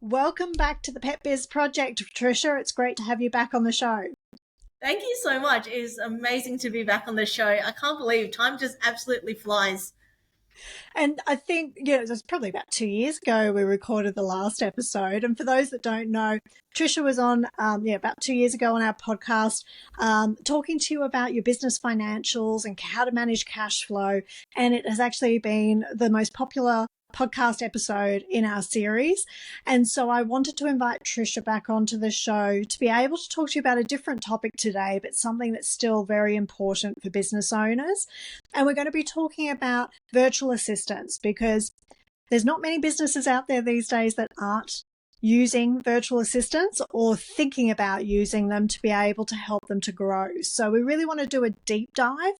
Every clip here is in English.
Welcome back to the Pet Biz Project, Tricia. It's great to have you back on the show. Thank you so much. It is amazing to be back on the show. I can't believe time just absolutely flies. And I think, it was probably about 2 years ago we recorded the last episode. And for those that don't know, Tricia was on, about 2 years ago on our podcast, talking to you about your business financials and how to manage cash flow. And it has actually been the most popular podcast episode in our series. And so I wanted to invite Tricia back onto the show to be able to talk to you about a different topic today, but something that's still very important for business owners. And we're going to be talking about virtual assistants because there's not many businesses out there these days that aren't using virtual assistants or thinking about using them to be able to help them to grow. So we really want to do a deep dive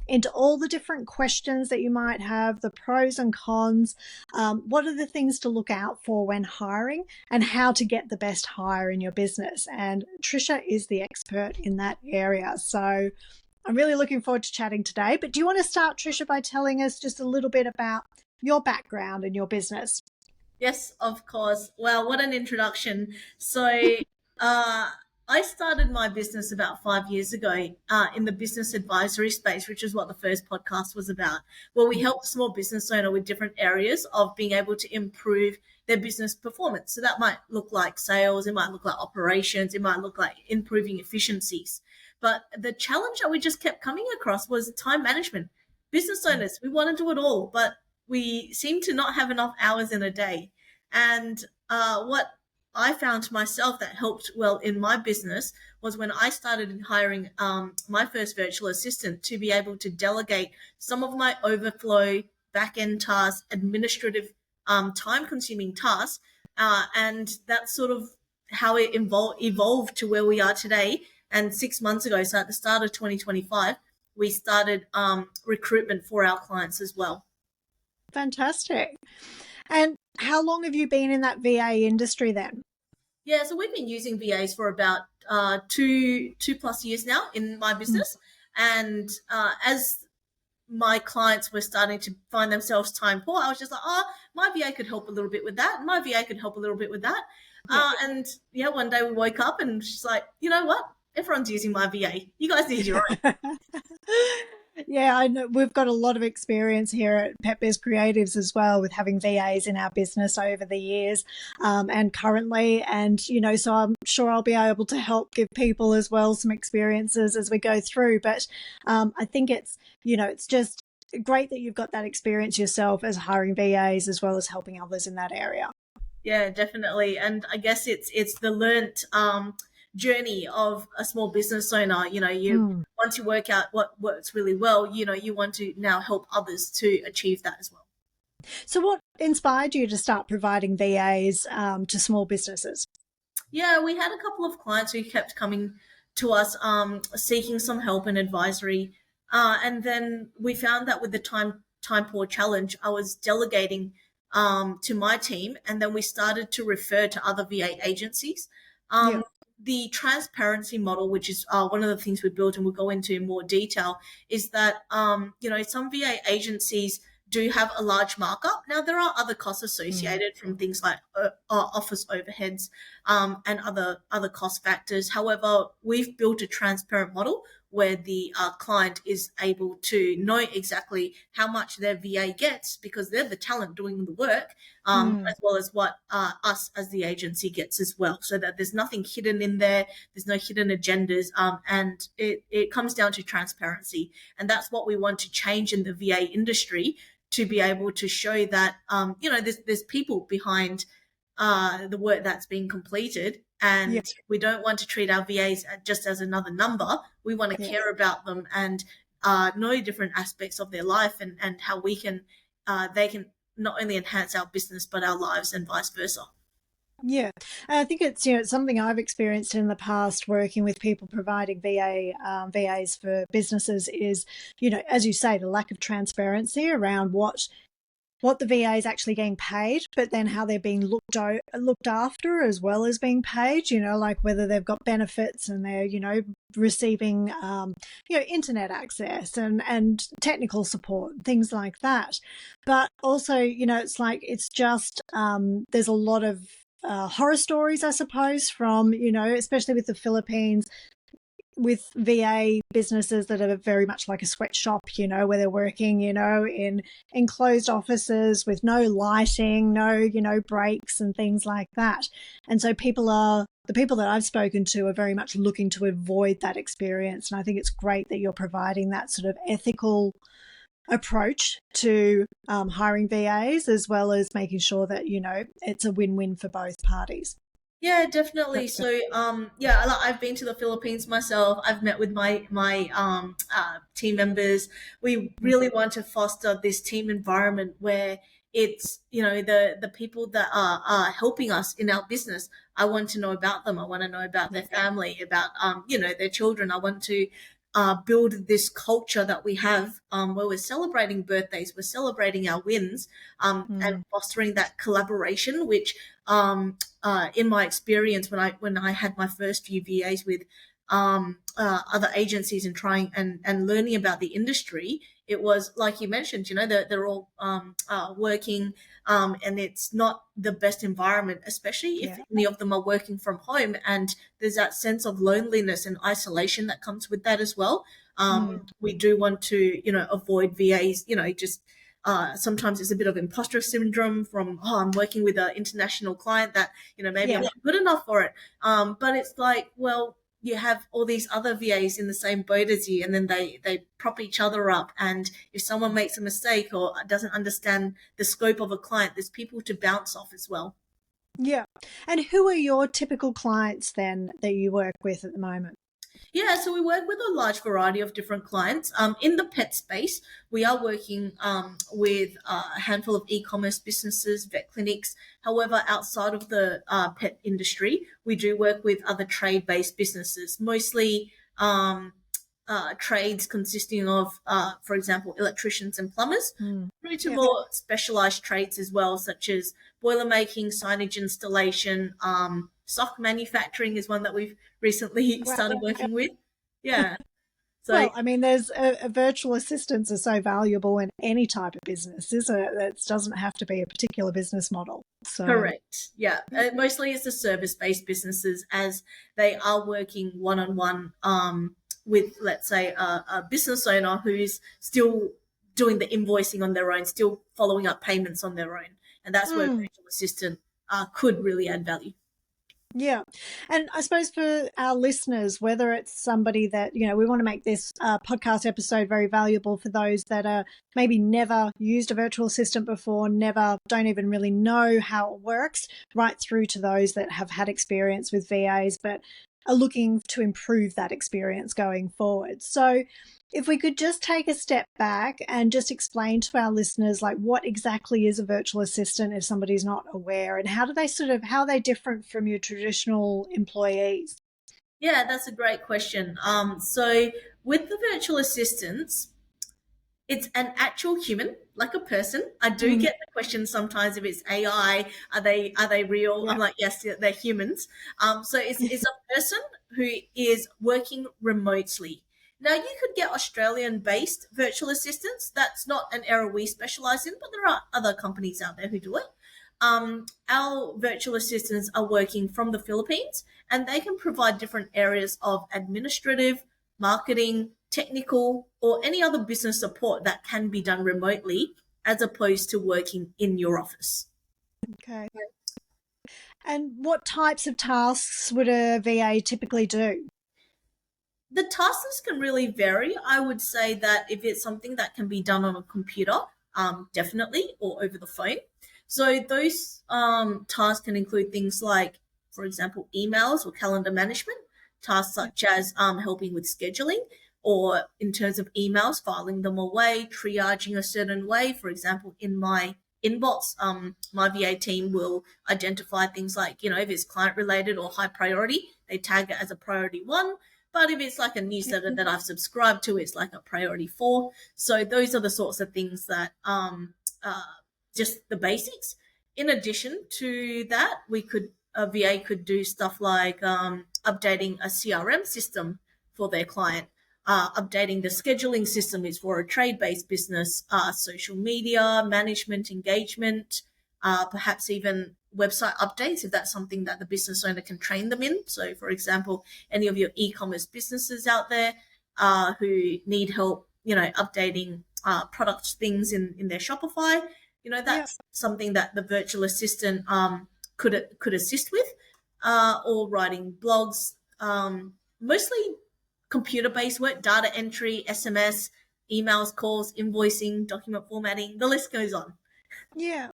into all the different questions that you might have, the pros and cons, what are the things to look out for when hiring, and how to get the best hire in your business. And Tricia is the expert in that area. So I'm really looking forward to chatting today. But do you want to start, Tricia, by telling us just a little bit about your background and your business? Yes, of course. Well, what an introduction. I started my business about 5 years ago in the business advisory space, which is what the first podcast was about, where we help a small business owner with different areas of being able to improve their business performance. So that might look like sales, it might look like operations, it might look like improving efficiencies. But the challenge that we just kept coming across was time management. Business owners, we want to do it all, but we seem to not have enough hours in a day. And what I found myself that helped well in my business was when I started hiring my first virtual assistant to be able to delegate some of my overflow back end tasks, administrative time consuming tasks. And that's sort of how it evolved to where we are today. And 6 months ago, so at the start of 2025, we started recruitment for our clients as well. Fantastic. And how long have you been in that VA industry then? Yeah, so we've been using VAs for about two plus years now in my business, and as my clients were starting to find themselves time poor, I was just like, oh, my VA could help a little bit with that. My VA could help a little bit with that. Yeah. And yeah, one day we woke up and she's like, you know what? Everyone's using my VA. You guys need your own. Yeah, I know we've got a lot of experience here at Pet Biz Creatives as well with having VAs in our business over the years and currently. And, so I'm sure I'll be able to help give people as well some experiences as we go through. But I think it's just great that you've got that experience yourself as hiring VAs as well as helping others in that area. Yeah, definitely. And I guess it's the learnt journey of a small business owner. Once you work out what works really well, you want to now help others to achieve that as well. So what inspired you to start providing VAs to small businesses? Yeah, we had a couple of clients who kept coming to us seeking some help and advisory. And then we found that with the time poor challenge, I was delegating to my team, and then we started to refer to other VA agencies. Yeah. The transparency model, which is one of the things we built and we'll go into in more detail, is that, some VA agencies do have a large markup. Now, there are other costs associated from things like office overheads and other cost factors. However, we've built a transparent model where the client is able to know exactly how much their VA gets because they're the talent doing the work, as well as what us as the agency gets as well, so that there's nothing hidden in there, there's no hidden agendas, and it comes down to transparency. And that's what we want to change in the VA industry, to be able to show that, there's people behind the work that's being completed. And we don't want to treat our VAs just as another number. We want to care about them and know different aspects of their life and how they can not only enhance our business, but our lives and vice versa. Yeah, and I think it's something I've experienced in the past working with people providing VAs for businesses is, as you say, the lack of transparency around what the VA is actually getting paid, but then how they're being looked after as well as being paid, like whether they've got benefits and they're, receiving, internet access and technical support, things like that. But also, it's like, it's just, there's a lot of horror stories, I suppose, from, especially with the Philippines, with VA businesses that are very much like a sweatshop, where they're working, in enclosed offices with no lighting, no, breaks and things like that. And so the people that I've spoken to are very much looking to avoid that experience. And I think it's great that you're providing that sort of ethical approach to hiring VAs, as well as making sure that, it's a win-win for both parties. Yeah, definitely. That's great. So, yeah, I've been to the Philippines myself. I've met with my team members. We really want to foster this team environment where it's, the people that are helping us in our business. I want to know about them. I want to know about their family, about their children. I want to build this culture that we have, where we're celebrating birthdays, we're celebrating our wins, and fostering that collaboration, which in my experience, when I had my first few VAs with other agencies and trying and learning about the industry, it was like you mentioned, they're all working, and it's not the best environment, especially if Yeah. any of them are working from home, and there's that sense of loneliness and isolation that comes with that as well. We do want to, avoid VAs, just sometimes it's a bit of imposter syndrome from, I'm working with an international client that, maybe I'm Yeah. not good enough for it. But it's like, well, you have all these other VAs in the same boat as you, and then they prop each other up. And if someone makes a mistake or doesn't understand the scope of a client, there's people to bounce off as well. Yeah. And who are your typical clients then that you work with at the moment? Yeah, so we work with a large variety of different clients. In the pet space, we are working with a handful of e-commerce businesses, vet clinics. However, outside of the pet industry, we do work with other trade-based businesses, mostly trades consisting of, for example, electricians and plumbers, through to Yeah. more specialized trades as well, such as boiler making, signage installation, sock manufacturing is one that we've recently Wow. started working with. Yeah. So Well, I mean, there's a virtual assistants are so valuable in any type of business, isn't it? That doesn't have to be a particular business model. So, correct. Yeah. Mostly it's the service-based businesses, as they are working one-on-one with, let's say, a business owner who's still doing the invoicing on their own, still following up payments on their own. And that's where virtual assistant could really add value. yeah. And I suppose for our listeners, whether it's somebody that, we want to make this podcast episode very valuable for those that are maybe never used a virtual assistant before, don't even really know how it works, right through to those that have had experience with VAs, but are looking to improve that experience going forward. So if we could just take a step back and just explain to our listeners, like, what exactly is a virtual assistant if somebody's not aware, and how are they different from your traditional employees? Yeah, that's a great question. So with the virtual assistants, it's an actual human, like a person. I do Mm, get the question sometimes if it's AI, are they real? yeah. I'm like, yes, they're humans. So it's a person who is working remotely. Now you could get Australian based virtual assistants. That's not an area we specialize in, but there are other companies out there who do it. Our virtual assistants are working from the Philippines, and they can provide different areas of administrative, marketing, technical, or any other business support that can be done remotely as opposed to working in your office. Okay. And what types of tasks would a VA typically do? The tasks can really vary. I would say that if it's something that can be done on a computer, definitely, or over the phone. So those tasks can include things like, for example, emails or calendar management, tasks such as helping with scheduling, or in terms of emails, filing them away, triaging a certain way. For example, in my inbox, my VA team will identify things like, if it's client related or high priority, they tag it as a priority one, but if it's like a newsletter that I've subscribed to, it's like a priority four. So those are the sorts of things that uh, just the basics. In addition to that, a VA could do stuff like updating a CRM system for their client. Updating the scheduling system is for a trade-based business. Social media management, engagement, perhaps even website updates if that's something that the business owner can train them in. So, for example, any of your e-commerce businesses out there who need help, updating product things in their Shopify, that's something that the virtual assistant could assist with, or writing blogs, mostly computer-based work, data entry, SMS, emails, calls, invoicing, document formatting. The list goes on. Yeah.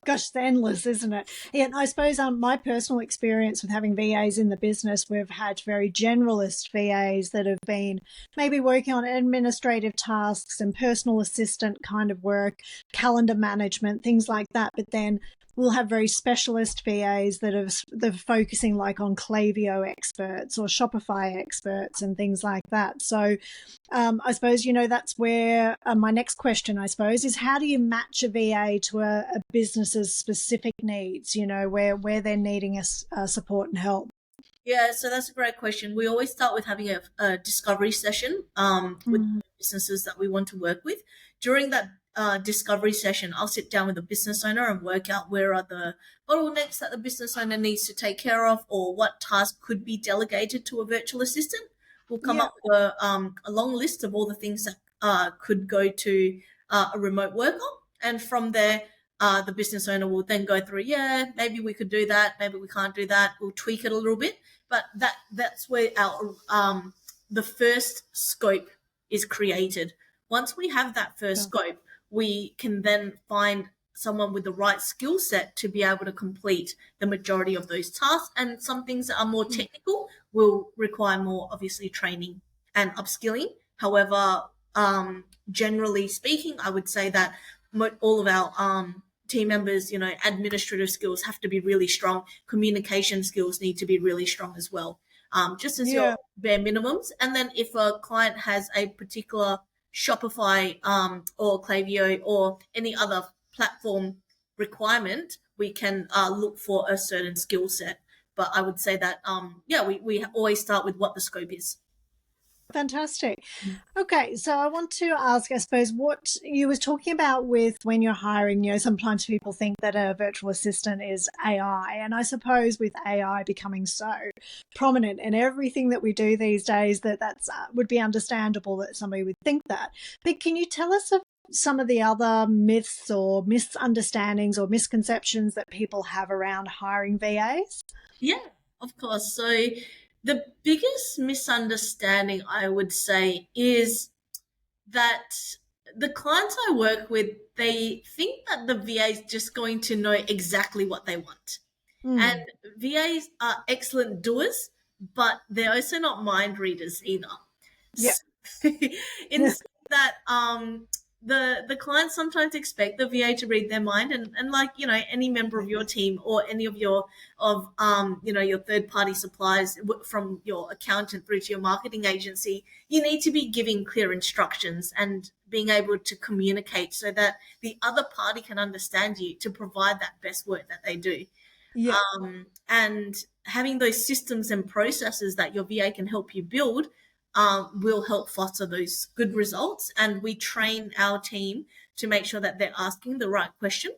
Gosh, it's endless, isn't it? Yeah, and I suppose my personal experience with having VAs in the business, we've had very generalist VAs that have been maybe working on administrative tasks and personal assistant kind of work, calendar management, things like that. But then we'll have very specialist VAs that are focusing like on Klaviyo experts or Shopify experts and things like that. So I suppose, that's where my next question, I suppose, is how do you match a VA to a business's specific needs, where they're needing support and help? Yeah, so that's a great question. We always start with having a discovery session with businesses that we want to work with. During that discovery session, I'll sit down with the business owner and work out where are the bottlenecks that the business owner needs to take care of, or what task could be delegated to a virtual assistant. We'll come up with a long list of all the things that could go to a remote worker. And from there, the business owner will then go through, maybe we could do that, maybe we can't do that. We'll tweak it a little bit. But that's where our the first scope is created. Once we have that first scope, we can then find someone with the right skill set to be able to complete the majority of those tasks. And some things that are more technical will require more, obviously, training and upskilling. However, generally speaking, I would say that all of our team members, administrative skills have to be really strong. Communication skills need to be really strong as well, just as your bare minimums. And then if a client has a particular Shopify or Klaviyo or any other platform requirement, we can look for a certain skill set. But I would say that, we always start with what the scope is. Fantastic. Okay, so I want to ask, I suppose, what you was talking about with when you're hiring, sometimes people think that a virtual assistant is AI. And I suppose with AI becoming so prominent in everything that we do these days, that's would be understandable that somebody would think that. But can you tell us of some of the other myths or misunderstandings or misconceptions that people have around hiring VAs? Yeah, of course. So the biggest misunderstanding, I would say, is that the clients I work with, they think that the VA is just going to know exactly what they want. And VAs are excellent doers, but they're also not mind readers either. Yeah. So, instead that the clients sometimes expect the VA to read their mind, and like any member of your team or any of your your third party suppliers, from your accountant through to your marketing agency, you need to be giving clear instructions and being able to communicate so that the other party can understand you to provide that best work that they do. Yeah. And having those systems and processes that your VA can help you build will help foster those good results. And we train our team to make sure that they're asking the right question.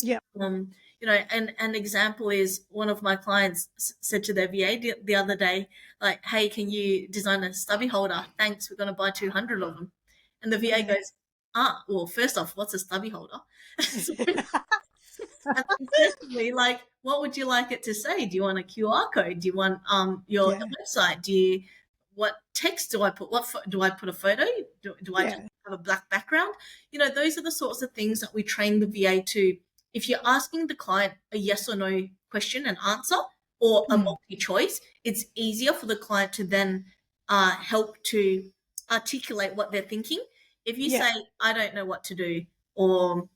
Yeah. And an example is one of my clients said to their VA the other day, like, hey, can you design a stubby holder? Thanks, we're going to buy 200 of them. And the VA goes, well, first off, what's a stubby holder? And then secondly, like, what would you like it to say? Do you want a QR code? Do you want your website? What text do I put? Do I put a photo? Do I just have a black background? Those are the sorts of things that we train the VA to. If you're asking the client a yes or no question and answer, or a multi-choice, it's easier for the client to then help to articulate what they're thinking. If you say, I don't know what to do, or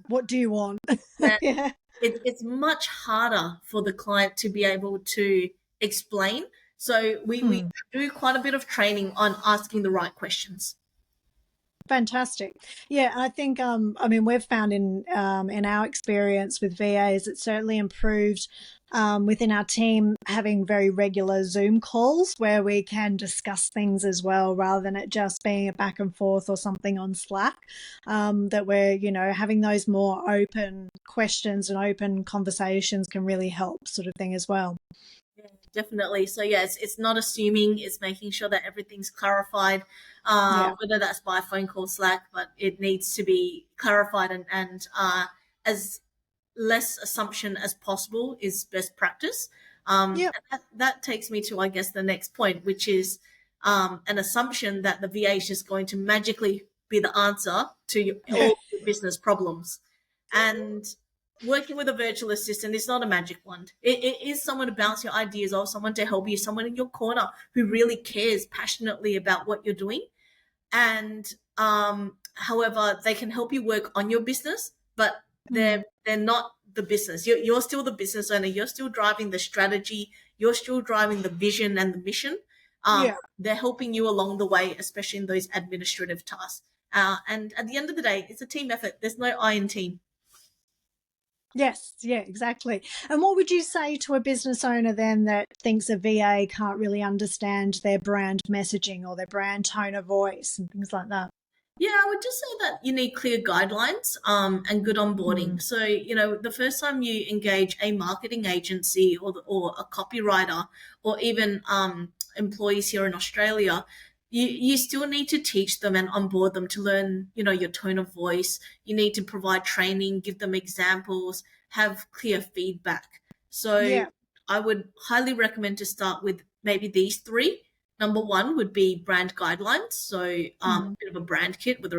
what do you want? It's much harder for the client to be able to explain. So we do quite a bit of training on asking the right questions. Fantastic. Yeah, and I think I mean we've found in our experience with VAs it's certainly improved within our team having very regular Zoom calls where we can discuss things as well rather than it just being a back and forth or something on Slack. That we're, having those more open questions and open conversations can really help sort of thing as well. Yeah, definitely. So yeah, it's not assuming, it's making sure that everything's clarified, Yeah. whether that's by phone call, Slack, but it needs to be clarified, and as less assumption as possible is best practice. Yep. And that takes me to, I guess, the next point, which is an assumption that the VA is just going to magically be the answer to all your business problems. And working with a virtual assistant is not a magic wand. It is someone to bounce your ideas off, someone to help you, someone in your corner who really cares passionately about what you're doing. And however, they can help you work on your business, but they're not the business. You're still the business owner. You're still driving the strategy. You're still driving the vision and the mission. Yeah. They're helping you along the way, especially in those administrative tasks. And at the end of the day, it's a team effort. There's no I in team. Yes, yeah, exactly. And what would you say to a business owner then that thinks a VA can't really understand their brand messaging or their brand tone of voice and things like that? Yeah, I would just say that you need clear guidelines and good onboarding. So, the first time you engage a marketing agency or a copywriter or even employees here in Australia, you still need to teach them and onboard them to learn, your tone of voice. You need to provide training, give them examples, have clear feedback. So Yeah. I would highly recommend to start with maybe these three. Number one would be brand guidelines. So a bit of a brand kit with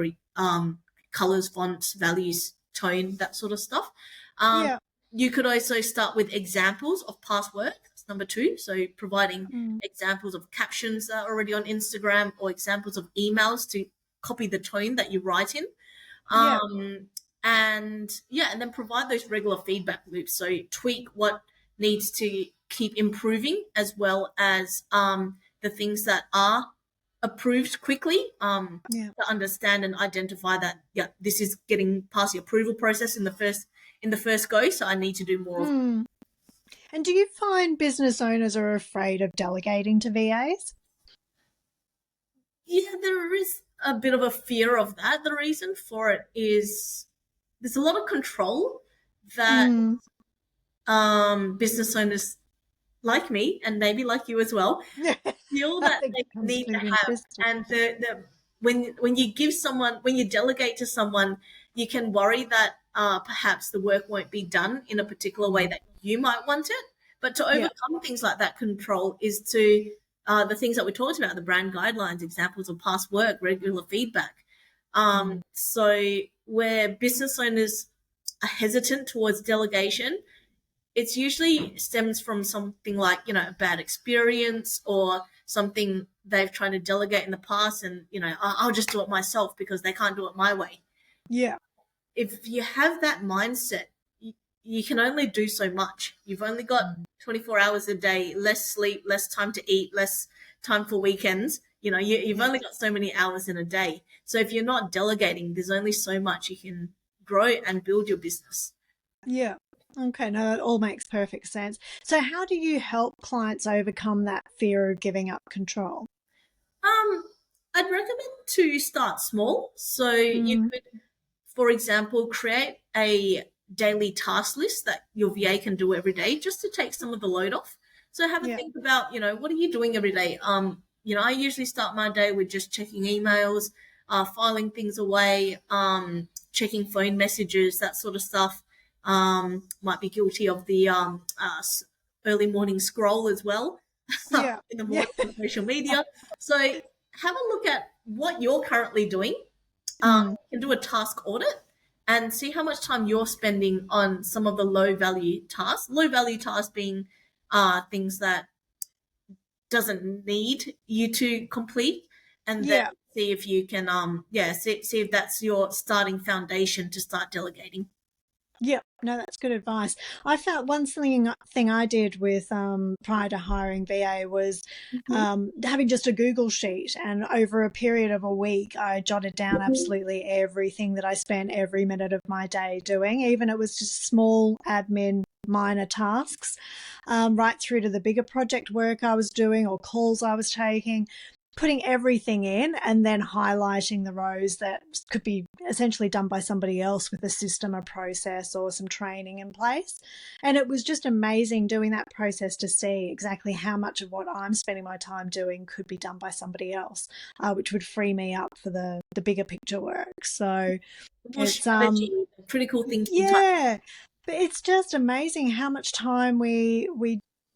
colors, fonts, values, tone, that sort of stuff. Um, Yeah. you could also start with examples of past work. That's number two. So providing examples of captions that are already on Instagram or examples of emails to copy the tone that you write in. Yeah. And then provide those regular feedback loops. So tweak what needs to keep improving as well as the things that are approved quickly Yeah. to understand and identify that this is getting past the approval process in the first go, so I need to do more of. Mm. And do you find business owners are afraid of delegating to VAs? Yeah, there is a bit of a fear of that. The reason for it is there's a lot of control that Mm. business owners like me and maybe like you as well feel I that think they it comes need to through in have. business. And when you delegate to someone, you can worry that perhaps the work won't be done in a particular way that you might want it. But to Yeah. overcome things like that control is to the things that we talked about, the brand guidelines, examples of past work, regular feedback. So where business owners are hesitant towards delegation, it's usually stems from something like, a bad experience or something they've tried to delegate in the past, and, I'll just do it myself because they can't do it my way. Yeah. If you have that mindset, you can only do so much. You've only got 24 hours a day, less sleep, less time to eat, less time for weekends. You've only got so many hours in a day. So if you're not delegating, there's only so much you can grow and build your business. Yeah. Okay, no, that all makes perfect sense. So how do you help clients overcome that fear of giving up control? Um, I'd recommend to start small. So you Mm. could, for example, create a daily task list that your VA can do every day just to take some of the load off. So have a Yeah. think about, what are you doing every day? I usually start my day with just checking emails, filing things away, checking phone messages, that sort of stuff. Might be guilty of the early morning scroll as well Yeah. in the Yeah. morning on social media. So have a look at what you're currently doing. Mm. You can do a task audit and see how much time you're spending on some of the low value tasks. Low value tasks being things that doesn't need you to complete, and then Yeah. see if you can see if that's your starting foundation to start delegating. Yep, no, that's good advice. I found one thing I did with prior to hiring VA was Mhm. having just a Google sheet, and over a period of a week, I jotted down absolutely everything that I spent every minute of my day doing, even it was just small admin minor tasks, right through to the bigger project work I was doing or calls I was taking, putting everything in and then highlighting the rows that could be essentially done by somebody else with a system, a process, or some training in place. And it was just amazing doing that process to see exactly how much of what I'm spending my time doing could be done by somebody else, which would free me up for the bigger picture work. So More it's strategy, critical thinking type. yeah, but it's just amazing how much time we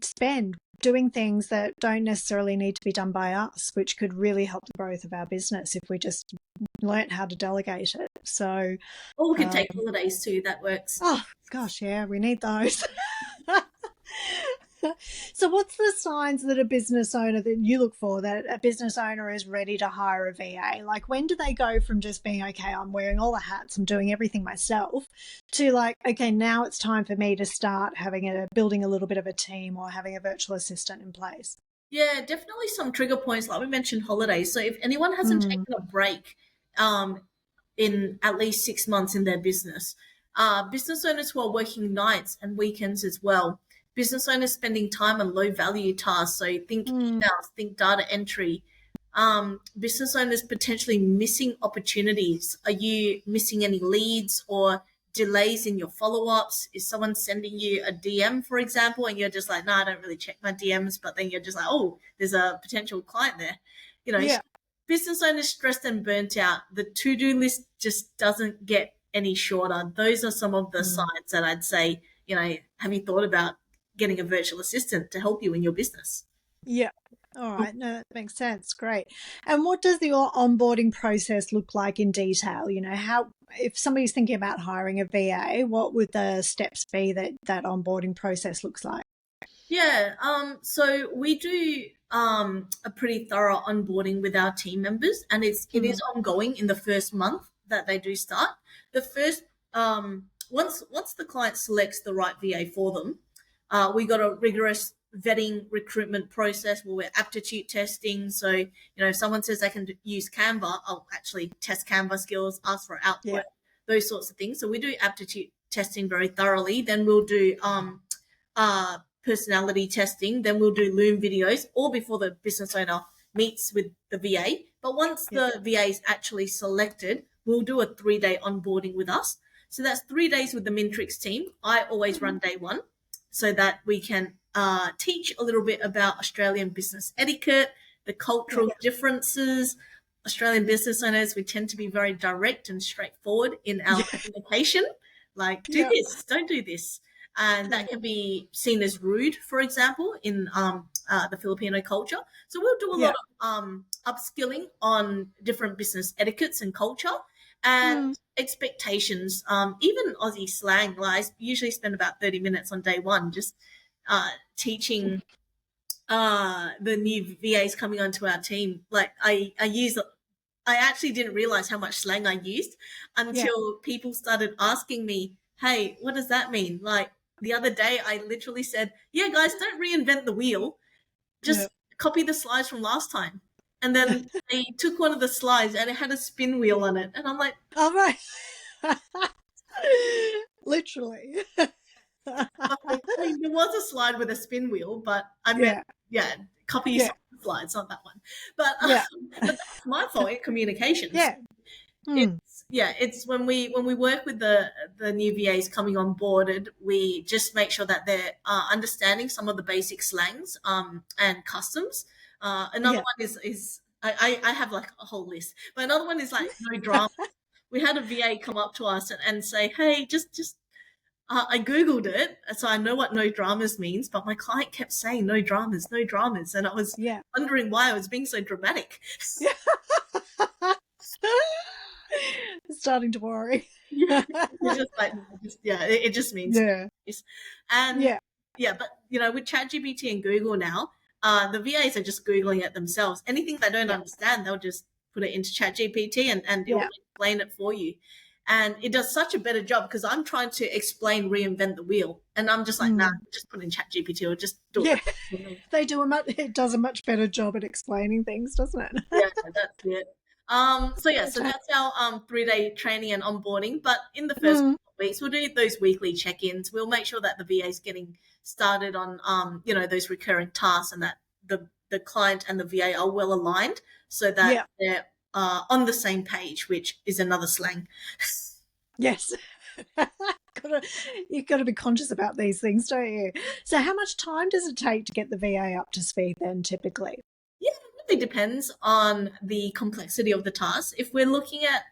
spend doing things that don't necessarily need to be done by us, which could really help the growth of our business if we just learnt how to delegate it. So, Or we could um, take holidays too. That works. oh gosh, yeah, we need those. So, what's the signs that a business owner that you look for that a business owner is ready to hire a VA? Like, when do they go from just being, okay, I'm wearing all the hats, I'm doing everything myself, to like, okay, now it's time for me to start building a little bit of a team or having a virtual assistant in place? Yeah, definitely some trigger points, like we mentioned holidays. So if anyone hasn't Mm, taken a break um, in at least 6 months in their business, business owners who are working nights and weekends as well, business owners spending time on low value tasks. So think mm, emails, think data entry. Business owners potentially missing opportunities. Are you missing any leads or delays in your follow-ups? Is someone sending you a DM, for example, and you're just like, no, I don't really check my DMs, but then you're just like, oh, there's a potential client there. You know, yeah. business owners stressed and burnt out. The to-do list just doesn't get any shorter. Those are some of the Mm. signs that I'd say, have you thought about getting a virtual assistant to help you in your business? Yeah. All right. No, that makes sense. Great. And what does the onboarding process look like in detail? You know, how, if somebody's thinking about hiring a VA, what would the steps be that that onboarding process looks like? Yeah, so we do a pretty thorough onboarding with our team members, and it is Mm, ongoing in the first month that they do start. The first once the client selects the right VA for them, we got a rigorous vetting recruitment process where we're aptitude testing. So if someone says they can use Canva, I'll actually test Canva skills, ask for output, yeah. those sorts of things. So we do aptitude testing very thoroughly. Then we'll do personality testing. Then we'll do Loom videos, all before the business owner meets with the VA. But once Yeah. the VA is actually selected, we'll do a 3 day onboarding with us. So that's 3 days with the Mintrix team. I always run day one so that we can teach a little bit about Australian business etiquette, the Yeah. cultural differences. Australian business owners, we tend to be very direct and straightforward in our Yeah. communication. Like, do Yeah. this, don't do this, and Yeah. that can be seen as rude, for example, in the Filipino culture. So we'll do a lot Yeah. of upskilling on different business etiquettes and culture and Mm, expectations. Even Aussie slang. Like, I usually spend about 30 minutes on day one just teaching the new VAs coming onto our team. Like I actually didn't realize how much slang I used yeah. until people started asking me, hey, what does that mean? Like the other day, I literally said, yeah, guys, don't reinvent the wheel. Yeah. Just copy the slides from last time. And then they took one of the slides and it had a spin wheel on it. And I'm like, All right. Literally. I mean, there was a slide with a spin wheel, but I meant, Yeah. yeah, copy Yeah. some slides, not that one. But, Yeah. but that's my fault in communications. Yeah. Mm, It's when we work with the new VAs coming on board, we just make sure that they're understanding some of the basic slangs and customs. Another yeah. one is I have like a whole list, but another one is like no drama. We had a VA come up to us and say, hey, just I googled it, so I know what no dramas means, but my client kept saying no dramas, no dramas, and I was Yeah. wondering why I was being so dramatic. Yeah. Starting to worry. Yeah, it's just like yeah, it just means Yeah. this. And Yeah. yeah, but with ChatGPT and Google now, the VAs are just googling it themselves. Anything they don't Yeah. understand, they'll just put it into ChatGPT and it will Yeah. explain it for you. And it does such a better job because I'm trying to explain, reinvent the wheel. And I'm just like, nah, just put in ChatGPT or just do it. Yeah, it does a much better job at explaining things, doesn't it? Yeah, that's it. So that's our 3-day training and onboarding. But in the first Mm, weeks, we'll do those weekly check-ins. We'll make sure that the VA is getting started on those recurring tasks, and that the client and the VA are well aligned so that yeah, they're on the same page, which is another slang. yes. You've got to be conscious about these things, don't you? So, how much time does it take to get the VA up to speed then, typically? Yeah, it really depends on the complexity of the task. If we're looking at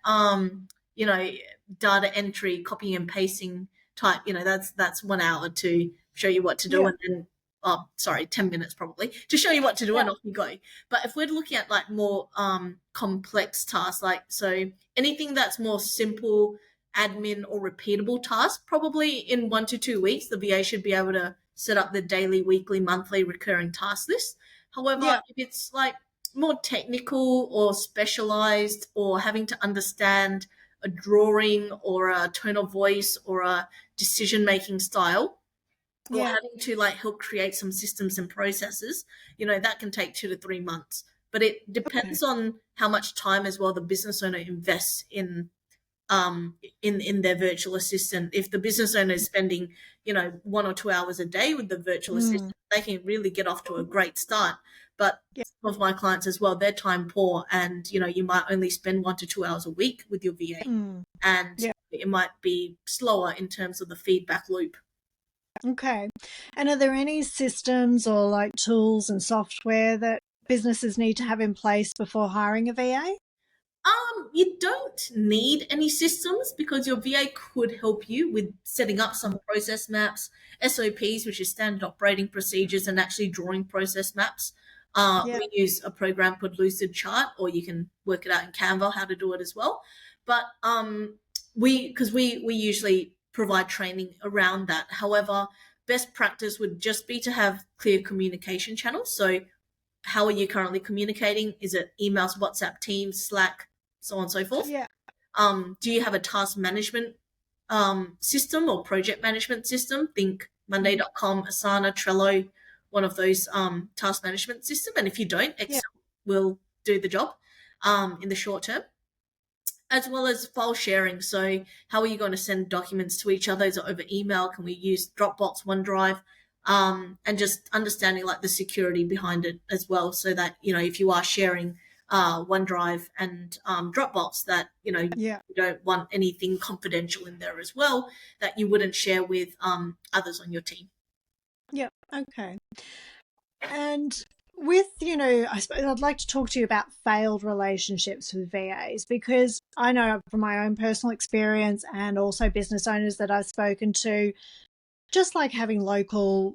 you know, data entry, copying and pasting type, that's 1 hour to show you what to do, Yeah, and then 10 minutes probably to show you what to do, yeah, and off you go. But if we're looking at like more complex tasks, like so anything that's more simple admin or repeatable tasks, probably in 1 to 2 weeks, the VA should be able to set up the daily, weekly, monthly recurring task list. However, yeah, if it's like more technical or specialized, or having to understand a drawing or a tone of voice or a decision making style, or yeah. having to like help create some systems and processes, that can take 2 to 3 months. But it Okay. depends on how much time as well the business owner invests in their virtual assistant. If the business owner is spending 1 or 2 hours a day with the virtual Mm, assistant, they can really get off to a great start. But yeah, some of my clients as well, they're time poor, and you might only spend 1 to 2 hours a week with your VA, mm, and yeah. it might be slower in terms of the feedback loop. Okay. And are there any systems or like tools and software that businesses need to have in place before hiring a VA? You don't need any systems because your VA could help you with setting up some process maps, SOPs, which is standard operating procedures, and actually drawing process maps. Yeah, We use a program called Lucid Chart, or you can work it out in Canva how to do it as well. But we usually provide training around that. However, best practice would just be to have clear communication channels. So how are you currently communicating? Is it emails, WhatsApp, Teams, Slack, so on and so forth? yeah, Do you have a task management system or project management system? Think Monday.com, Asana, Trello, one of those task management system. And if you don't, yeah, Excel will do the job in the short term, as well as file sharing. So how are you going to send documents to each other? Is it over email? Can we use Dropbox, OneDrive? And just understanding like the security behind it as well, so that if you are sharing OneDrive and Dropbox, that yeah, you don't want anything confidential in there as well that you wouldn't share with others on your team. yeah. Okay. And with, I suppose I'd like to talk to you about failed relationships with VAs, because I know from my own personal experience and also business owners that I've spoken to, just like having local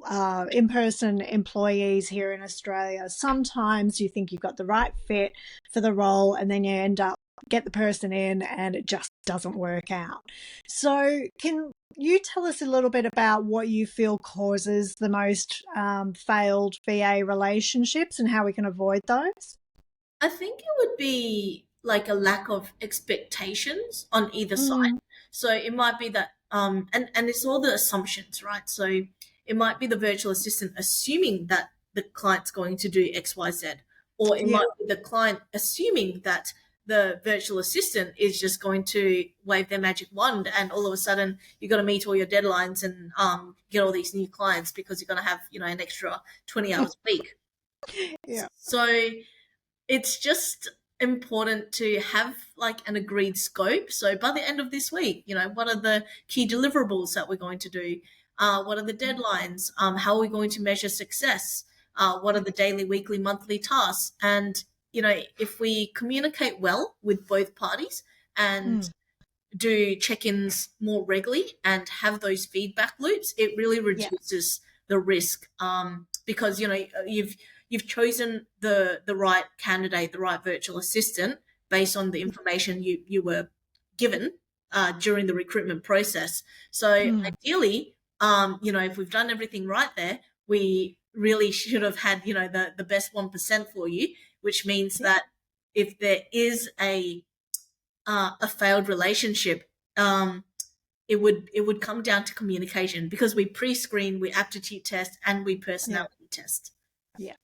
in-person employees here in Australia, sometimes you think you've got the right fit for the role and then you end up get the person in and it just doesn't work out. So can you tell us a little bit about what you feel causes the most failed VA relationships and how we can avoid those? I think it would be like a lack of expectations on either side. Mm, So it might be that and it's all the assumptions, right? So it might be the virtual assistant assuming that the client's going to do XYZ, or it yeah, might be the client assuming that the virtual assistant is just going to wave their magic wand, and all of a sudden you're going to meet all your deadlines and get all these new clients because you're going to have an extra 20 hours a week. yeah, So it's just important to have like an agreed scope. So by the end of this week, what are the key deliverables that we're going to do? What are the deadlines? How are we going to measure success? What are the daily, weekly, monthly tasks? And, if we communicate well with both parties and mm, do check-ins more regularly and have those feedback loops, it really yeah, reduces the risk, because you've chosen the right candidate, the right virtual assistant based on the information you were given during the recruitment process. So mm, ideally, if we've done everything right there, we really should have had the best 1% for you, which means yeah, that if there is a failed relationship, it would come down to communication, because we pre-screen, we aptitude test, and we Yeah. personality test. Yeah.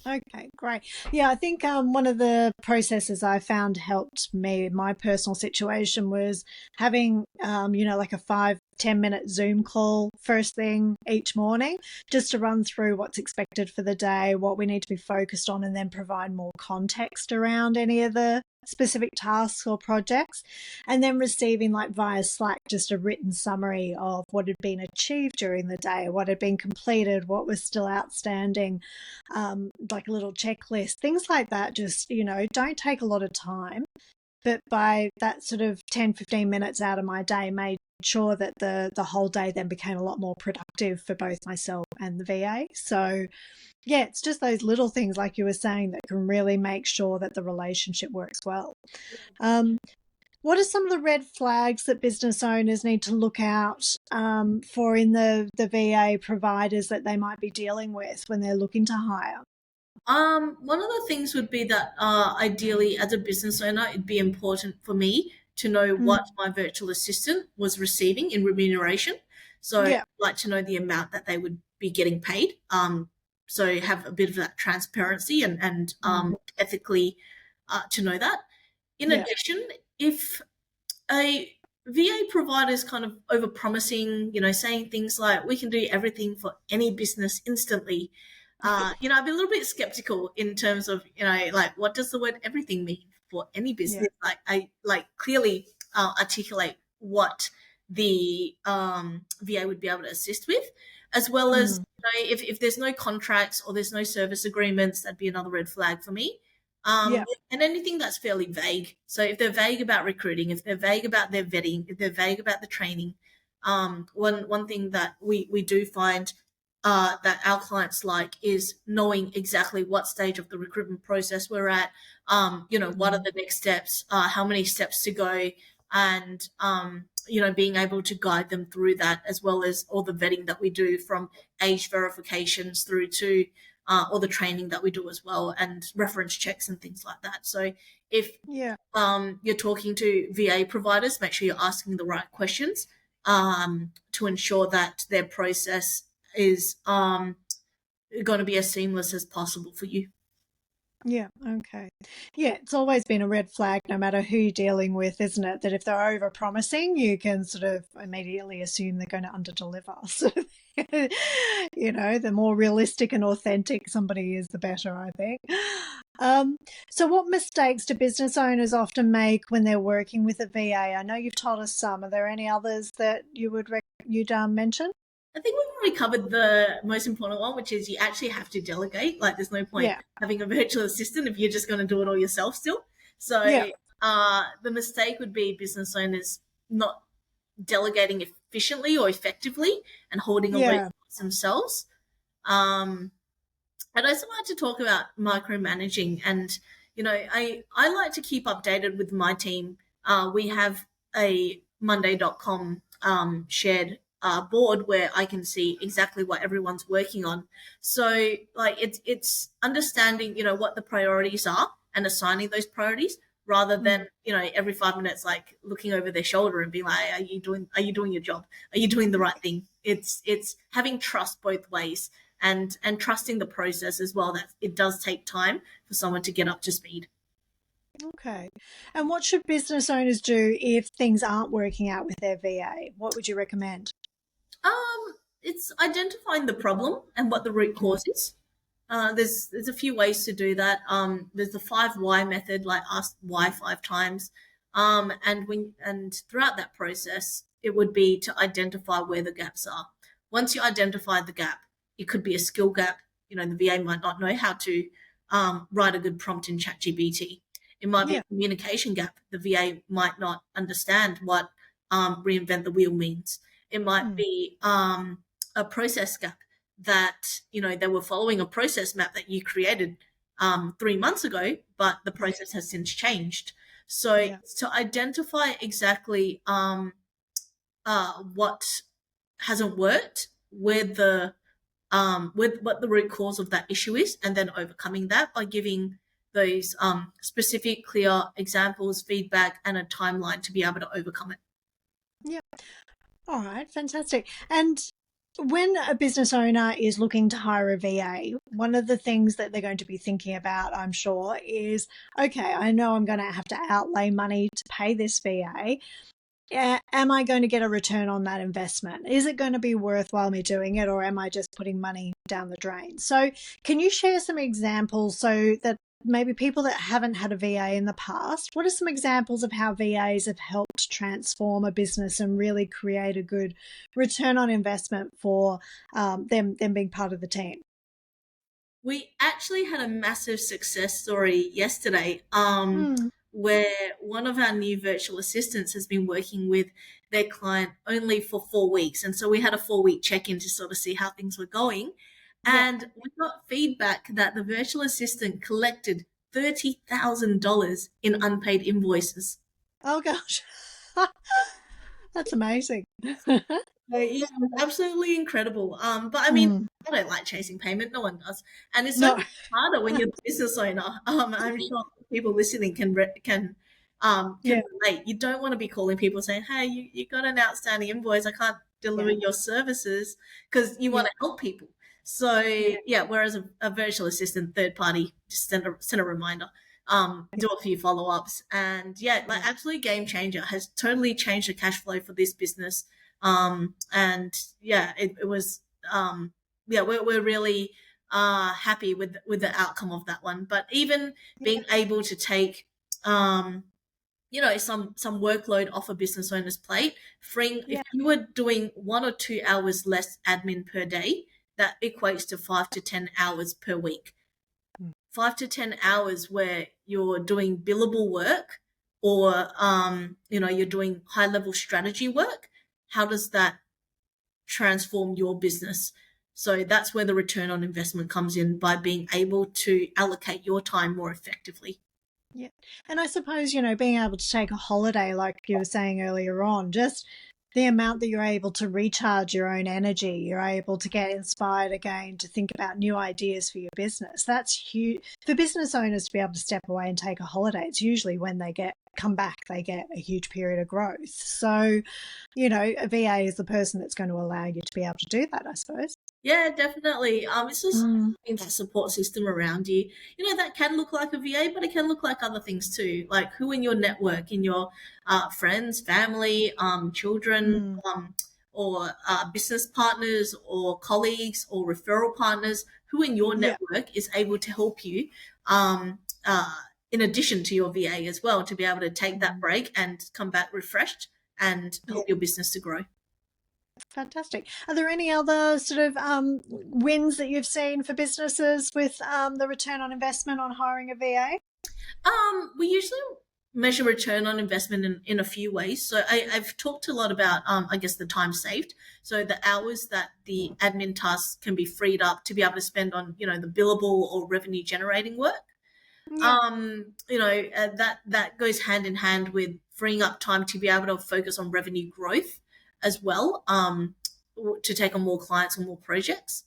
Okay, great. Yeah, I think one of the processes I found helped me in my personal situation was having, like a 5-10 minute Zoom call first thing each morning, just to run through what's expected for the day, what we need to be focused on, and then provide more context around any of the specific tasks or projects. And then receiving, like via Slack, just a written summary of what had been achieved during the day, what had been completed, what was still outstanding, like a little checklist, things like that. Just, don't take a lot of time. But by that sort of 10-15 minutes out of my day, made sure that the whole day then became a lot more productive for both myself and the VA. So, yeah, it's just those little things, like you were saying, that can really make sure that the relationship works well. Um, what are some of the red flags that business owners need to look out for in the VA providers that they might be dealing with when they're looking to hire? One of the things would be that ideally, as a business owner, it'd be important for me to know Mm, what my virtual assistant was receiving in remuneration. So I'd yeah. like to know the amount that they would be getting paid. So have a bit of that transparency and Mm, ethically to know that. In yeah. addition, if a VA provider is kind of over promising, saying things like, we can do everything for any business instantly. I'd be a little bit skeptical in terms of, like, what does the word everything mean for any Yeah. business? Like, I like clearly articulate what the VA would be able to assist with, as well as, Mm, if there's no contracts or there's no service agreements, that'd be another red flag for me. yeah. And anything that's fairly vague. So if they're vague about recruiting, if they're vague about their vetting, if they're vague about the training, one thing that we do find that our clients like is knowing exactly what stage of the recruitment process we're at. What are Mm, the next steps? How many steps to go? And being able to guide them through that, as well as all the vetting that we do, from age verifications through to all the training that we do as well, and reference checks and things like that. So if yeah. you're talking to VA providers, make sure you're asking the right questions to ensure that their process is going to be as seamless as possible for you. Yeah, okay. Yeah, it's always been a red flag no matter who you're dealing with, isn't it? That if they're over promising, you can sort of immediately assume they're going to underdeliver. So, the more realistic and authentic somebody is, the better, I think. Um, so what mistakes do business owners often make when they're working with a VA? I know you've told us some. Are there any others that you'd mention? I think we've already covered the most important one, which is you actually have to delegate. Like, there's no point Yeah, having a virtual assistant if you're just going to do it all yourself still. yeah, So the mistake would be business owners not delegating efficiently or effectively and holding a yeah. resource themselves. Um, I'd also like to talk about micromanaging. And, I like to keep updated with my team. We have a Monday.com shared board where I can see exactly what everyone's working on. So, like, it's understanding, what the priorities are and assigning those priorities, rather Mm, than, every 5 minutes, like, looking over their shoulder and being like, are you doing your job? Are you doing the right thing? It's having trust both ways, and trusting the process as well, that it does take time for someone to get up to speed. okay. And what should business owners do if things aren't working out with their VA? What would you recommend? It's identifying the problem and what the root Mm, cause is. There's a few ways to do that. There's the 5 why method, like ask why 5 times. And throughout that process, it would be to identify where the gaps are. Once you identify the gap, it could be a skill gap. The VA might not know how to write a good prompt in ChatGPT. It might be yeah. a communication gap. The VA might not understand what reinvent the wheel means. It might Mm, be a process gap, that they were following a process map that you created 3 months ago, but the yeah. process has since changed. So Yeah. to identify exactly what hasn't worked, with what the root cause of that issue is, and then overcoming that by giving those specific, clear examples, feedback, and a timeline to be able to overcome it. Yeah. All right. Fantastic. And when a business owner is looking to hire a VA, one of the things that they're going to be thinking about, I'm sure, is okay, I know I'm going to have to outlay money to pay this VA. Am I going to get a return on that investment? Is it going to be worthwhile me doing it, or am I just putting money down the drain? So, can you share some examples so that maybe people that haven't had a VA in the past, what are some examples of how VAs have helped transform a business and really create a good return on investment for them being part of the team? We actually had a massive success story yesterday, Mm, where one of our new virtual assistants has been working with their client only for 4 weeks. And so we had a 4 week check in to sort of see how things were going. yeah. And we got feedback that the virtual assistant collected $30,000 in unpaid invoices. Oh gosh, that's amazing. So, yeah, it was absolutely incredible. But I mean, Mm, I don't like chasing payment. No one does, and it's so no, much harder when you're the business owner. I'm sure people listening can yeah, relate. You don't want to be calling people saying, "Hey, you got an outstanding invoice. I can't deliver yeah, your services," because you want yeah, to help people. So yeah, yeah, whereas a virtual assistant, third party, just send a reminder, do a few follow ups, and yeah, like yeah, absolute game changer. Has totally changed the cash flow for this business. And yeah, it was yeah, we're really happy with the outcome of that one. But even yeah, being able to take some workload off a business owner's plate, freeing if yeah, you were doing 1 or 2 hours less admin per day, that equates to 5 to 10 hours per week. mm, 5 to 10 hours where you're doing billable work, or you're doing high level strategy work. How does that transform your business? So that's where the return on investment comes in, by being able to allocate your time more effectively. yeah. And I suppose, being able to take a holiday, like you were saying earlier on, just the amount that you're able to recharge your own energy, you're able to get inspired again to think about new ideas for your business. That's huge for business owners to be able to step away and take a holiday. It's usually when they come back, they get a huge period of growth. So, a VA is the person that's going to allow you to be able to do that, I suppose. Yeah, definitely. It's just Mm, having that support system around you. That can look like a VA, but it can look like other things too. Like who in your network, in your friends, family, children, mm, or business partners, or colleagues, or referral partners, who in your yeah, network is able to help you, um, uh, in addition to your VA as well, to be able to take that mm, break and come back refreshed and yeah. help your business to grow. Fantastic. Are there any other sort of wins that you've seen for businesses with the return on investment on hiring a VA? We usually measure return on investment in a few ways. So I've talked a lot about, I guess, the time saved. So the hours that the admin tasks can be freed up to be able to spend on, the billable or revenue generating work. Yeah, That goes hand in hand with freeing up time to be able to focus on revenue growth as well. To take on more clients and more projects.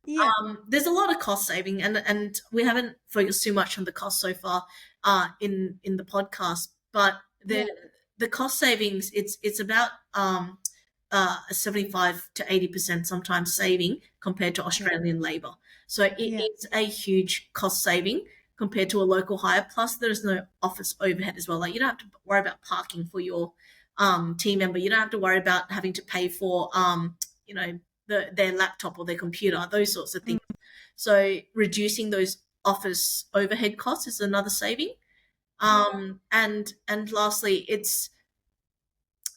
yeah, There's a lot of cost saving, and we haven't focused too much on the cost so far in the podcast, but yeah, the cost savings, it's about 75 to 80% sometimes saving compared to yeah, Australian labour. So it yeah, is a huge cost saving compared to a local hire. Plus, there's no office overhead as well. Like you don't have to worry about parking for your team member. You don't have to worry about having to pay for their laptop or their computer, those sorts of things. mm, So reducing those office overhead costs is another saving. yeah, And lastly, it's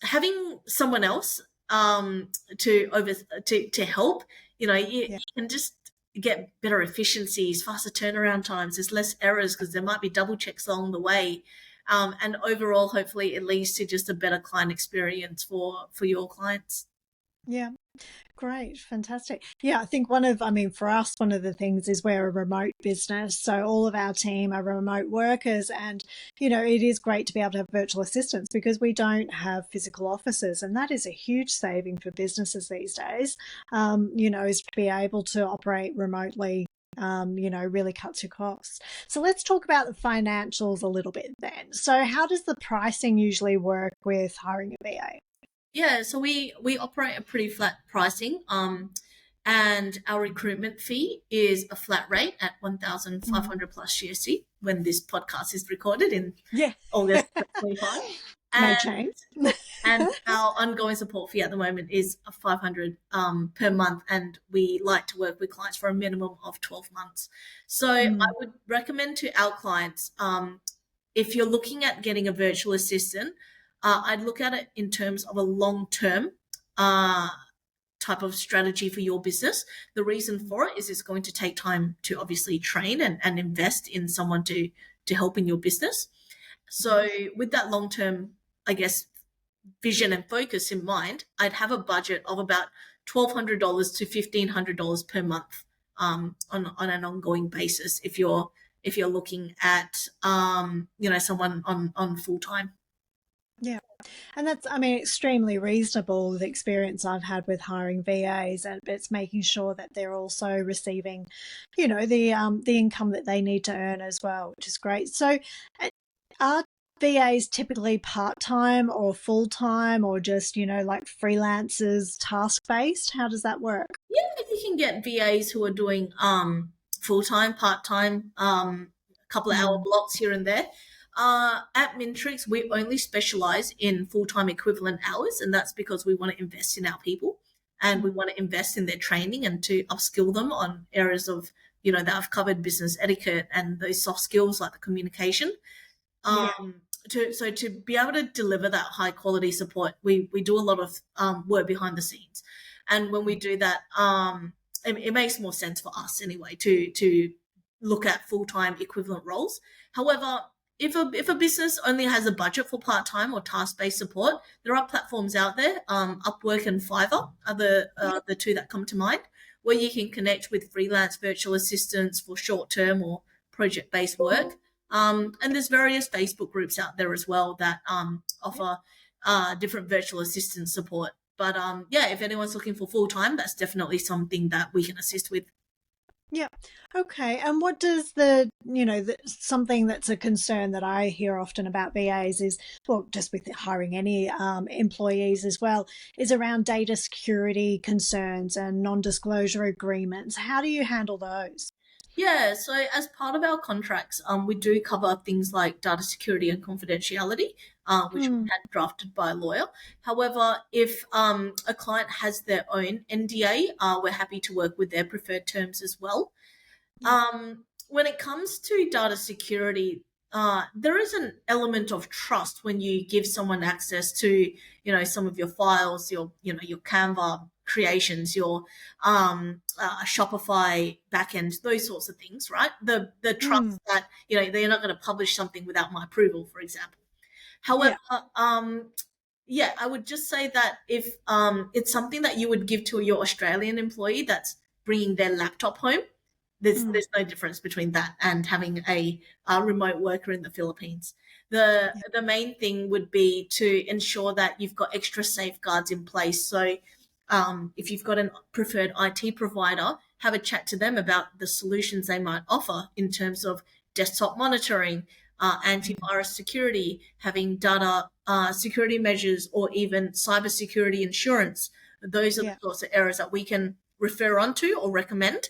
having someone else to over to help. You yeah, can just get better efficiencies, faster turnaround times. There's less errors because there might be double checks along the way. And overall, hopefully, it leads to just a better client experience for your clients. yeah. Great, fantastic. Yeah, I think for us, one of the things is we're a remote business. So all of our team are remote workers. And, it is great to be able to have virtual assistants because we don't have physical offices. And that is a huge saving for businesses these days, is to be able to operate remotely. Really cuts your costs. So let's talk about the financials a little bit then. So, how does the pricing usually work with hiring a VA? Yeah, so we operate a pretty flat pricing. And our recruitment fee is a flat rate at 1,500 plus GST when this podcast is recorded in Yeah, August 2025. may And change. our ongoing support fee at the moment is 500 per month, and we like to work with clients for a minimum of 12 months. So I Mm, would recommend to our clients, if you're looking at getting a virtual assistant, I'd look at it in terms of a long term uh, type of strategy for your business. The reason for it is it's going to take time to obviously train and invest in someone to help in your business. So with that long term, I guess, vision and focus in mind, I'd have a budget of about $1,200 to $1,500 per month, on an ongoing basis if you're looking at someone on full time. yeah. And that's, I mean, extremely reasonable, the experience I've had with hiring VAs, and it's making sure that they're also receiving, the income that they need to earn as well, which is great. So, are VAs typically part-time or full-time, or just, like freelancers, task-based? How does that work? Yeah, you can get VAs who are doing full time, part time, couple of hour Mm, blocks here and there. At Mintrix, we only specialize in full time equivalent hours, and that's because we want to invest in our people and we mm, want to invest in their training and to upskill them on areas of that I've covered: business etiquette and those soft skills like the communication. yeah. To be able to deliver that high quality support, we do a lot of work behind the scenes, and when we do that, it makes more sense for us anyway to look at full time equivalent roles. However, if a business only has a budget for part time or task based support, there are platforms out there. Upwork and Fiverr are the two that come to mind, where you can connect with freelance virtual assistants for short term or project based work. And there's various Facebook groups out there as well that offer different virtual assistant support. But yeah, if anyone's looking for full time, that's definitely something that we can assist with. Yeah. Okay. And what does something that's a concern that I hear often about VAs is, well, just with hiring any employees as well, is around data security concerns and non-disclosure agreements. How do you handle those? Yeah, so as part of our contracts, we do cover things like data security and confidentiality, which we Mm, had drafted by a lawyer. However, if a client has their own NDA, we're happy to work with their preferred terms as well. yeah. When it comes to data security, there is an element of trust when you give someone access to, some of your files, your Canva creations, your Shopify backend, those sorts of things, right? The Mm, trust that they're not going to publish something without my approval, for example. However, yeah. yeah, I would just say that if it's something that you would give to your Australian employee that's bringing their laptop home, Mm, there's no difference between that and having a remote worker in the Philippines. The main thing would be to ensure that you've got extra safeguards in place. So if you've got a preferred IT provider, have a chat to them about the solutions they might offer in terms of desktop monitoring, antivirus security, having data security measures, or even cybersecurity insurance. Those are the yeah. sorts of areas that we can refer on to or recommend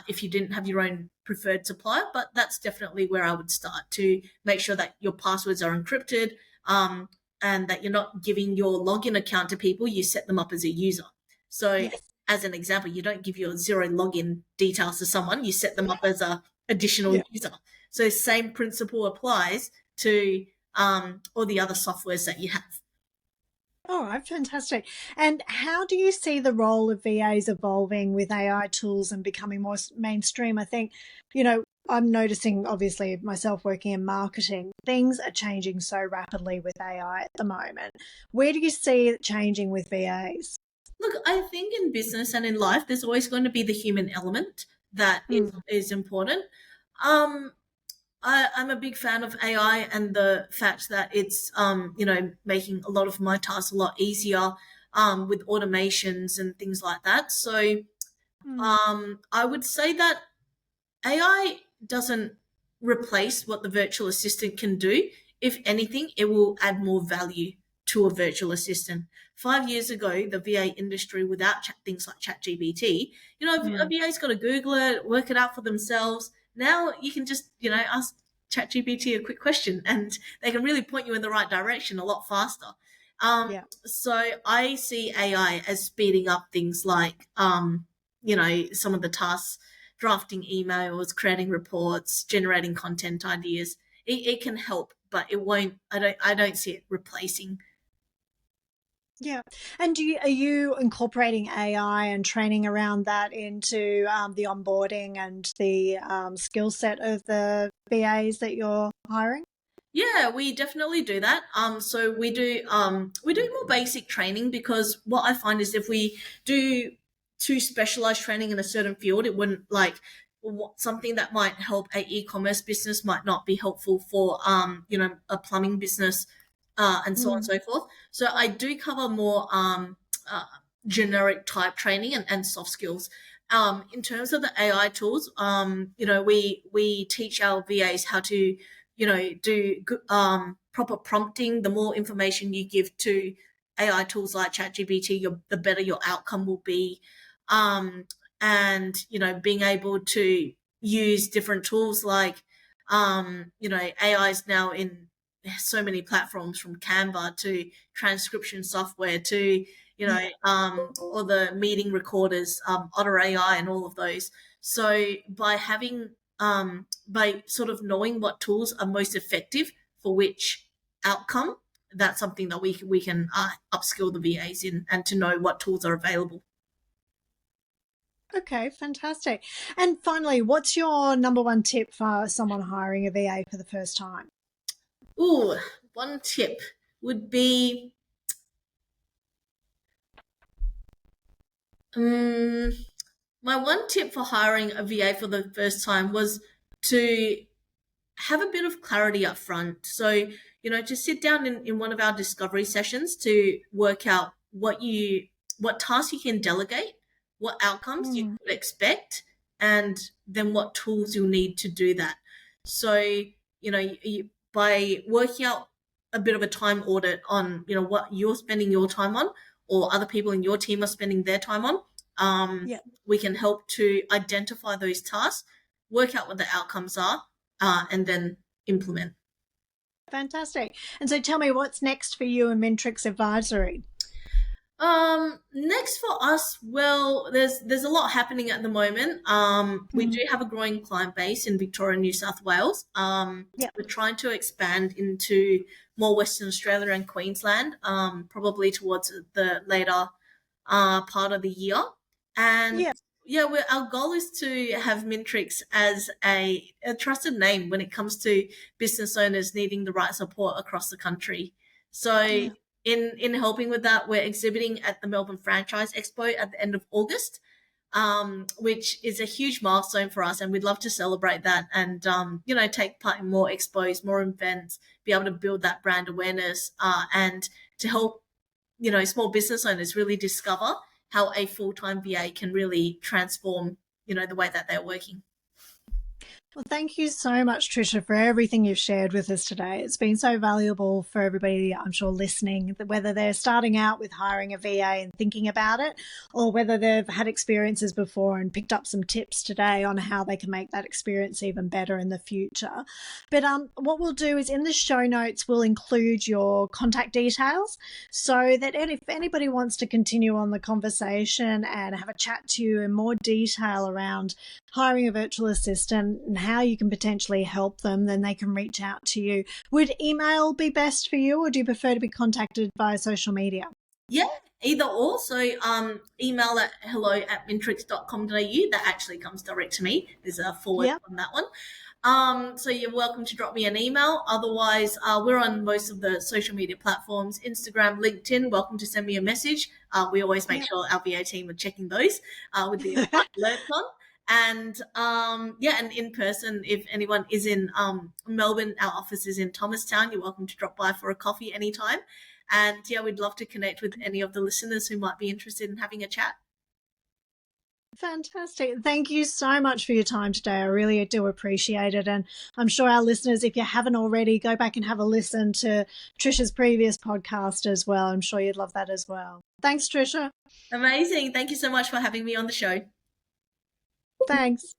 if you didn't have your own preferred supplier. But that's definitely where I would start, to make sure that your passwords are encrypted, and that you're not giving your login account to people. You set them up as a user. So, Yes. as an example, you don't give your zero login details to someone. You set them up as a additional Yeah. user. So, same principle applies to all the other softwares that you have. All right, fantastic. And how do you see the role of VAs evolving with AI tools and becoming more mainstream? I think, I'm noticing, obviously, myself working in marketing, things are changing so rapidly with AI at the moment. Where do you see it changing with VAs? Look, I think in business and in life, there's always going to be the human element that Mm, is important. Um, I'm a big fan of AI and the fact that it's making a lot of my tasks a lot easier, with automations and things like that. So mm, I would say that AI doesn't replace what the virtual assistant can do. If anything, it will add more value to a virtual assistant. 5 years ago, the VA industry, without things like ChatGPT, a VA's got to Google it, work it out for themselves. Now you can just, ask ChatGPT a quick question and they can really point you in the right direction a lot faster. Yeah. So I see AI as speeding up things like, some of the tasks, drafting emails, creating reports, generating content ideas. It can help, but it won't. I don't see it replacing. Yeah. And are you incorporating AI and training around that into the onboarding and the skill set of the VAs that you're hiring? Yeah, we definitely do that. So we do more basic training, because what I find is if we do too specialized training in a certain field, it wouldn't, like, something that might help a e-commerce business might not be helpful for a plumbing business, and so on and Mm. so forth. So I do cover more uh, generic type training and soft skills. In terms of the AI tools, we teach our VAs how to do proper prompting. The more information you give to AI tools like ChatGPT, the better your outcome will be. And being able to use different tools like, AI is now in so many platforms, from Canva to transcription software to Yeah. or the meeting recorders, Otter AI, and all of those. So by sort of knowing what tools are most effective for which outcome, that's something that we can upskill the VAs in, and to know what tools are available. Okay, fantastic. And finally, what's your number one tip for someone hiring a VA for the first time? Ooh, one tip would be, um, my one tip for hiring a VA for the first time was to have a bit of clarity up front. So, to sit down in one of our discovery sessions to work out what tasks you can delegate, what outcomes you Mm. could expect, and then what tools you'll need to do that. So, by working out a bit of a time audit on, what you're spending your time on, or other people in your team are spending their time on, Yeah, we can help to identify those tasks, work out what the outcomes are, and then implement. fantastic. And so tell me, what's next for you and Mintrix Advisory? Next for us, well, there's a lot happening at the moment. We Mm. do have a growing client base in Victoria and New South Wales. Yeah, We're trying to expand into more Western Australia and Queensland, probably towards the later part of the year. And yeah, yeah, our goal is to have Mintrix as a trusted name when it comes to business owners needing the right support across the country. So yeah. in helping with that, we're exhibiting at the Melbourne Franchise Expo at the end of August, which is a huge milestone for us, and we'd love to celebrate that, and take part in more expos, more events, be able to build that brand awareness, and to help small business owners really discover how a full-time VA can really transform the way that they're working. Well, thank you so much, Tricia, for everything you've shared with us today. It's been so valuable for everybody, I'm sure, listening, whether they're starting out with hiring a VA and thinking about it, or whether they've had experiences before and picked up some tips today on how they can make that experience even better in the future. But what we'll do is in the show notes, we'll include your contact details so that if anybody wants to continue on the conversation and have a chat to you in more detail around hiring a virtual assistant and how you can potentially help them, then they can reach out to you. Would email be best for you, or do you prefer to be contacted via social media? Yeah, either or. So email at hello@mintrix.com.au. That actually comes direct to me. There's a forward Yeah. on that one. So you're welcome to drop me an email. Otherwise, we're on most of the social media platforms: Instagram, LinkedIn. Welcome to send me a message. We always make Yeah. sure our VA team are checking those with the alerts on. And and in person, if anyone is in Melbourne, our office is in Thomastown. You're welcome to drop by for a coffee anytime. And yeah, we'd love to connect with any of the listeners who might be interested in having a chat. Fantastic. Thank you so much for your time today. I really do appreciate it. And I'm sure our listeners, if you haven't already, go back and have a listen to Tricia's previous podcast as well. I'm sure you'd love that as well. Thanks, Tricia. Amazing. Thank you so much for having me on the show. Thanks.